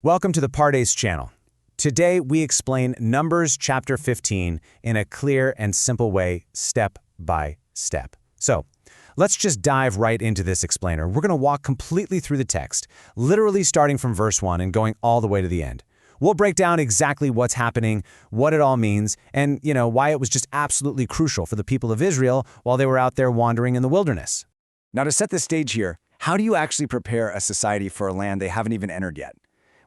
Welcome to the Pardes channel. Today we explain Numbers chapter 15 in a clear and simple way, step by step. So, let's just dive right into this explainer. We're going to walk completely through the text, literally starting from verse 1 and going all the way to the end. We'll break down exactly what's happening, what it all means, and why it was just absolutely crucial for the people of Israel while they were out there wandering in the wilderness. Now, to set the stage here, how do you actually prepare a society for a land they haven't even entered yet?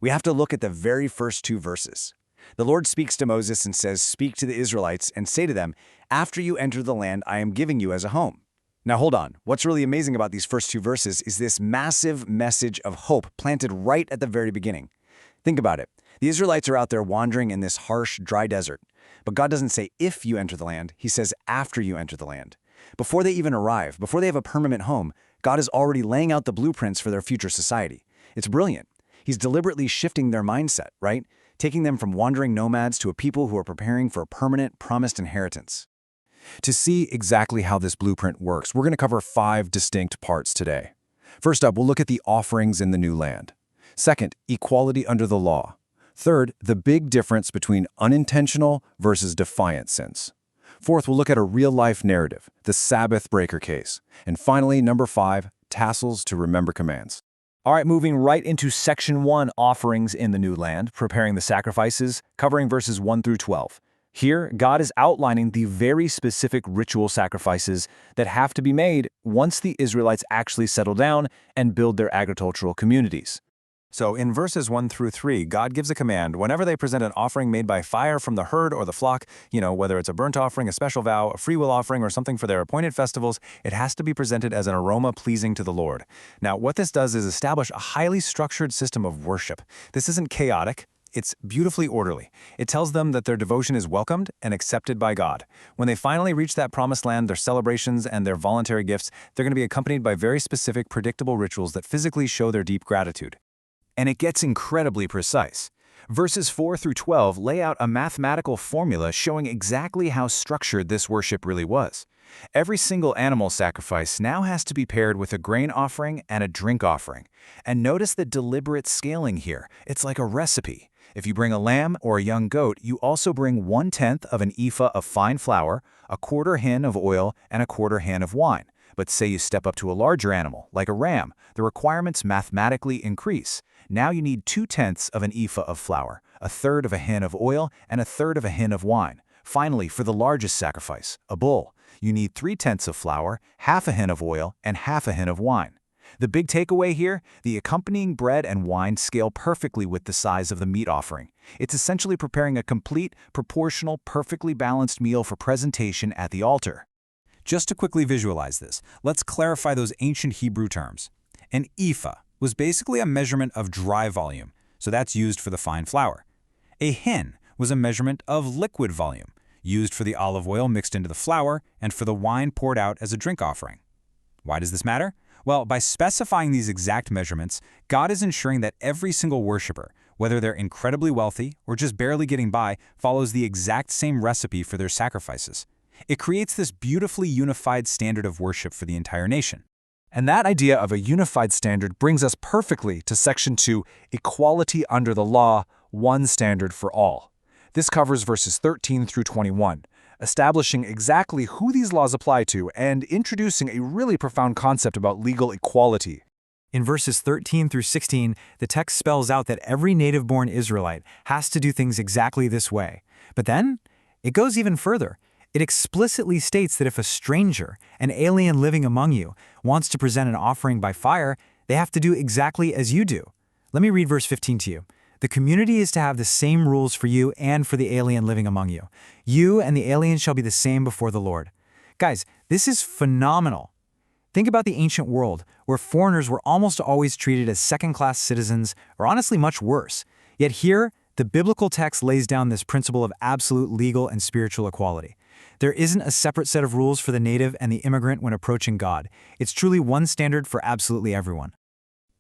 We have to look at the very first two verses. The Lord speaks to Moses and says, "Speak to the Israelites and say to them, after you enter the land I am giving you as a home." Now hold on, what's really amazing about these first two verses is this massive message of hope planted right at the very beginning. Think about it. The Israelites are out there wandering in this harsh, dry desert. But God doesn't say if you enter the land, He says after you enter the land. Before they even arrive, before they have a permanent home, God is already laying out the blueprints for their future society. It's brilliant. He's deliberately shifting their mindset, right? Taking them from wandering nomads to a people who are preparing for a permanent, promised inheritance. To see exactly how this blueprint works, we're going to cover 5 distinct parts today. First up, we'll look at the offerings in the new land. Second, equality under the law. Third, the big difference between unintentional versus defiant sins. Fourth, we'll look at a real-life narrative, the Sabbath breaker case. And finally, number 5, tassels to remember commands. All right, moving right into section 1, offerings in the new land, preparing the sacrifices, covering verses 1 through 12. Here, God is outlining the very specific ritual sacrifices that have to be made once the Israelites actually settle down and build their agricultural communities. So in verses 1 through 3, God gives a command whenever they present an offering made by fire from the herd or the flock, whether it's a burnt offering, a special vow, a freewill offering, or something for their appointed festivals, it has to be presented as an aroma pleasing to the Lord. Now, what this does is establish a highly structured system of worship. This isn't chaotic. It's beautifully orderly. It tells them that their devotion is welcomed and accepted by God. When they finally reach that promised land, their celebrations and their voluntary gifts, they're going to be accompanied by very specific, predictable rituals that physically show their deep gratitude. And it gets incredibly precise. Verses 4 through 12 lay out a mathematical formula showing exactly how structured this worship really was. Every single animal sacrifice now has to be paired with a grain offering and a drink offering. And notice the deliberate scaling here. It's like a recipe. If you bring a lamb or a young goat, you also bring 1/10 of an ephah of fine flour, a 1/4 hin of oil, and a 1/4 hin of wine. But say you step up to a larger animal, like a ram, the requirements mathematically increase. Now you need 2/10 of an ephah of flour, 1/3 of a hin of oil, and 1/3 of a hin of wine. Finally, for the largest sacrifice, a bull, you need 3/10 of flour, 1/2 a hin of oil, and 1/2 a hin of wine. The big takeaway here, the accompanying bread and wine scale perfectly with the size of the meat offering. It's essentially preparing a complete, proportional, perfectly balanced meal for presentation at the altar. Just to quickly visualize this, let's clarify those ancient Hebrew terms. An ephah was basically a measurement of dry volume, so that's used for the fine flour. A hin was a measurement of liquid volume, used for the olive oil mixed into the flour and for the wine poured out as a drink offering. Why does this matter? Well, by specifying these exact measurements, God is ensuring that every single worshiper, whether they're incredibly wealthy or just barely getting by, follows the exact same recipe for their sacrifices. It creates this beautifully unified standard of worship for the entire nation. And that idea of a unified standard brings us perfectly to section 2, equality under the law, one standard for all. This covers verses 13 through 21, establishing exactly who these laws apply to and introducing a really profound concept about legal equality. In verses 13 through 16, the text spells out that every native-born Israelite has to do things exactly this way. But then, it goes even further. It explicitly states that if a stranger, an alien living among you, wants to present an offering by fire, they have to do exactly as you do. Let me read verse 15 to you. The community is to have the same rules for you and for the alien living among you. You and the alien shall be the same before the Lord. Guys, this is phenomenal. Think about the ancient world, where foreigners were almost always treated as second-class citizens, or honestly much worse. Yet here, the biblical text lays down this principle of absolute legal and spiritual equality. There isn't a separate set of rules for the native and the immigrant when approaching God. It's truly one standard for absolutely everyone.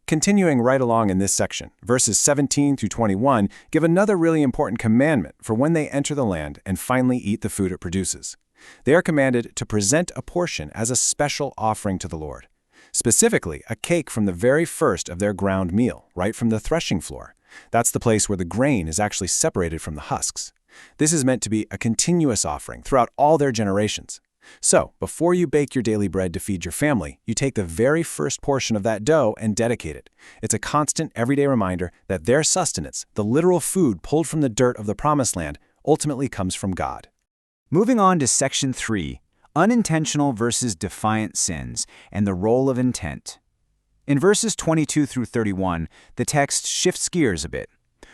Continuing right along in this section, verses 17 through 21 give another really important commandment for when they enter the land and finally eat the food it produces. They are commanded to present a portion as a special offering to the Lord. Specifically, a cake from the very first of their ground meal, right from the threshing floor. That's the place where the grain is actually separated from the husks. This is meant to be a continuous offering throughout all their generations. So, before you bake your daily bread to feed your family, you take the very first portion of that dough and dedicate it. It's a constant, everyday reminder that their sustenance, the literal food pulled from the dirt of the Promised Land, ultimately comes from God. Moving on to Section 3, unintentional versus defiant sins and the role of intent. In verses 22 through 31, the text shifts gears a bit.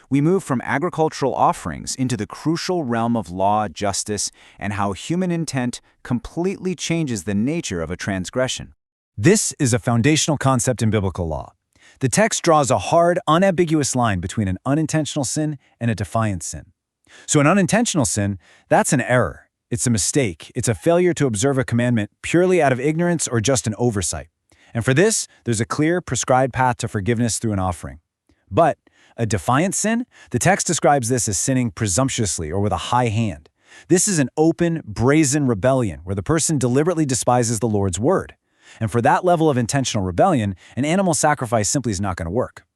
We move from agricultural offerings into the crucial realm of law, justice, and how human intent completely changes the nature of a transgression. This is a foundational concept in biblical law. The text draws a hard, unambiguous line between an unintentional sin and a defiant sin. So an unintentional sin, that's an error. It's a mistake. It's a failure to observe a commandment purely out of ignorance or just an oversight. And for this, there's a clear, prescribed path to forgiveness through an offering. But a defiant sin, the text describes this as sinning presumptuously or with a high hand. This is an open, brazen rebellion where the person deliberately despises the Lord's word. And for that level of intentional rebellion, an animal sacrifice simply is not going to work.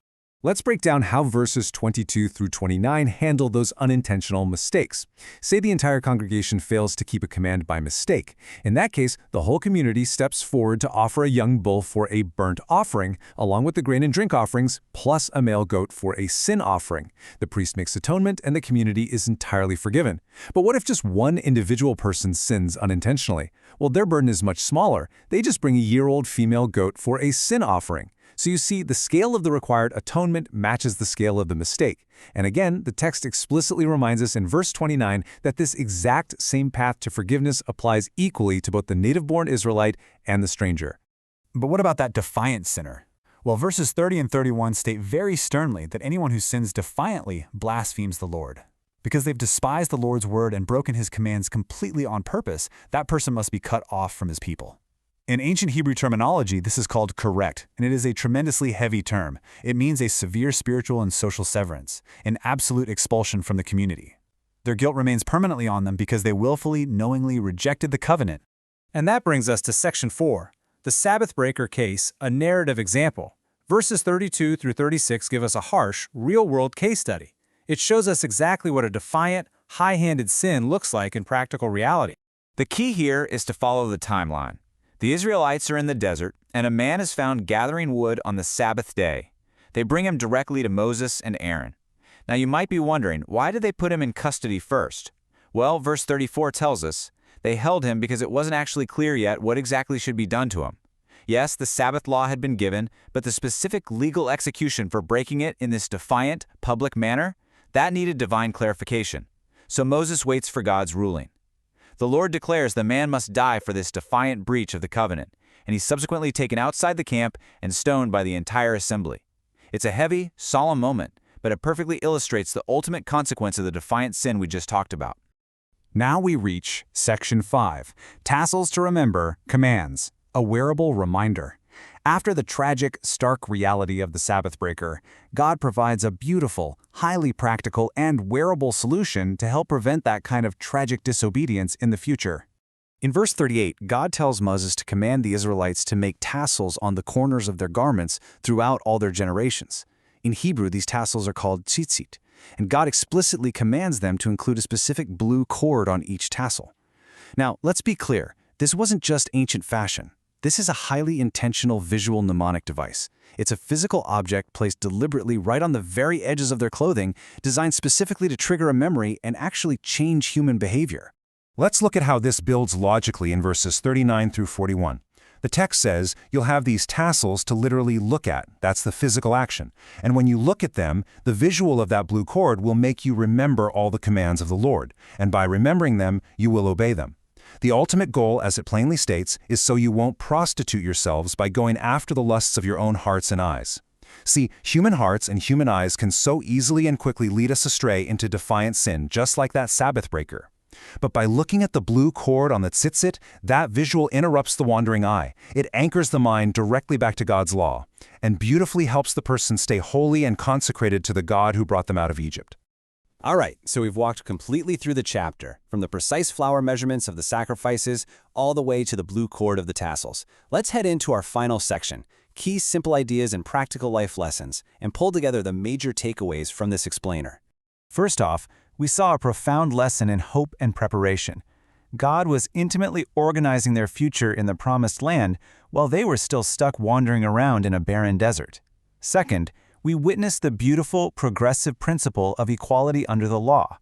Let's break down how verses 22 through 29 handle those unintentional mistakes. Say the entire congregation fails to keep a command by mistake. In that case, the whole community steps forward to offer a young bull for a burnt offering, along with the grain and drink offerings, plus a male goat for a sin offering. The priest makes atonement, and the community is entirely forgiven. But what if just one individual person sins unintentionally? Well, their burden is much smaller. They just bring a year-old female goat for a sin offering. So you see, the scale of the required atonement matches the scale of the mistake. And again, the text explicitly reminds us in verse 29 that this exact same path to forgiveness applies equally to both the native-born Israelite and the stranger. But what about that defiant sinner? Well, verses 30 and 31 state very sternly that anyone who sins defiantly blasphemes the Lord. Because they've despised the Lord's word and broken his commands completely on purpose, that person must be cut off from his people. In ancient Hebrew terminology, this is called correct, and it is a tremendously heavy term. It means a severe spiritual and social severance, an absolute expulsion from the community. Their guilt remains permanently on them because they willfully, knowingly rejected the covenant. And that brings us to Section 4, the Sabbath breaker case, a narrative example. Verses 32 through 36 give us a harsh, real-world case study. It shows us exactly what a defiant, high-handed sin looks like in practical reality. The key here is to follow the timeline. The Israelites are in the desert, and a man is found gathering wood on the Sabbath day. They bring him directly to Moses and Aaron. Now you might be wondering, why did they put him in custody first? Well, verse 34 tells us, they held him because it wasn't actually clear yet what exactly should be done to him. Yes, the Sabbath law had been given, but the specific legal execution for breaking it in this defiant, public manner, that needed divine clarification. So Moses waits for God's ruling. The Lord declares the man must die for this defiant breach of the covenant, and he's subsequently taken outside the camp and stoned by the entire assembly. It's a heavy, solemn moment, but it perfectly illustrates the ultimate consequence of the defiant sin we just talked about. Now we reach Section 5, Tassels to Remember, Commands, a wearable reminder. After the tragic, stark reality of the Sabbath breaker, God provides a beautiful, highly practical, and wearable solution to help prevent that kind of tragic disobedience in the future. In verse 38, God tells Moses to command the Israelites to make tassels on the corners of their garments throughout all their generations. In Hebrew, these tassels are called tzitzit, and God explicitly commands them to include a specific blue cord on each tassel. Now, let's be clear, this wasn't just ancient fashion. This is a highly intentional visual mnemonic device. It's a physical object placed deliberately right on the very edges of their clothing, designed specifically to trigger a memory and actually change human behavior. Let's look at how this builds logically in verses 39 through 41. The text says you'll have these tassels to literally look at. That's the physical action. And when you look at them, the visual of that blue cord will make you remember all the commands of the Lord. And by remembering them, you will obey them. The ultimate goal, as it plainly states, is so you won't prostitute yourselves by going after the lusts of your own hearts and eyes. See, human hearts and human eyes can so easily and quickly lead us astray into defiant sin, just like that Sabbath breaker. But by looking at the blue cord on the tzitzit, that visual interrupts the wandering eye. It anchors the mind directly back to God's law, and beautifully helps the person stay holy and consecrated to the God who brought them out of Egypt. All right, so we've walked completely through the chapter, from the precise flour measurements of the sacrifices all the way to the blue cord of the tassels. Let's head into our final section, key simple ideas and practical life lessons and pulled together the major takeaways from this explainer. First off, we saw a profound lesson in hope and preparation. God was intimately organizing their future in the Promised Land while they were still stuck wandering around in a barren desert. Second, we witnessed the beautiful, progressive principle of equality under the law.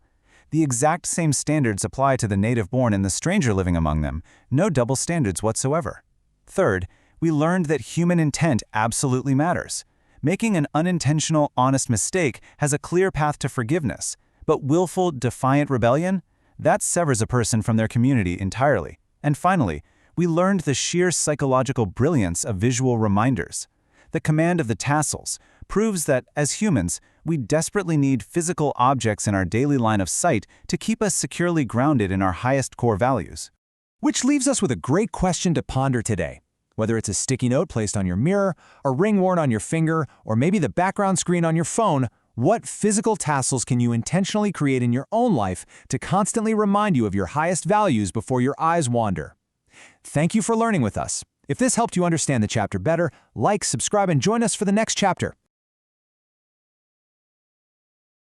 The exact same standards apply to the native-born and the stranger living among them, no double standards whatsoever. Third, we learned that human intent absolutely matters. Making an unintentional, honest mistake has a clear path to forgiveness, but willful, defiant rebellion? That severs a person from their community entirely. And finally, we learned the sheer psychological brilliance of visual reminders. The command of the tassels proves that, as humans, we desperately need physical objects in our daily line of sight to keep us securely grounded in our highest core values. Which leaves us with a great question to ponder today. Whether it's a sticky note placed on your mirror, a ring worn on your finger, or maybe the background screen on your phone, what physical tassels can you intentionally create in your own life to constantly remind you of your highest values before your eyes wander? Thank you for learning with us. If this helped you understand the chapter better, like, subscribe, and join us for the next chapter.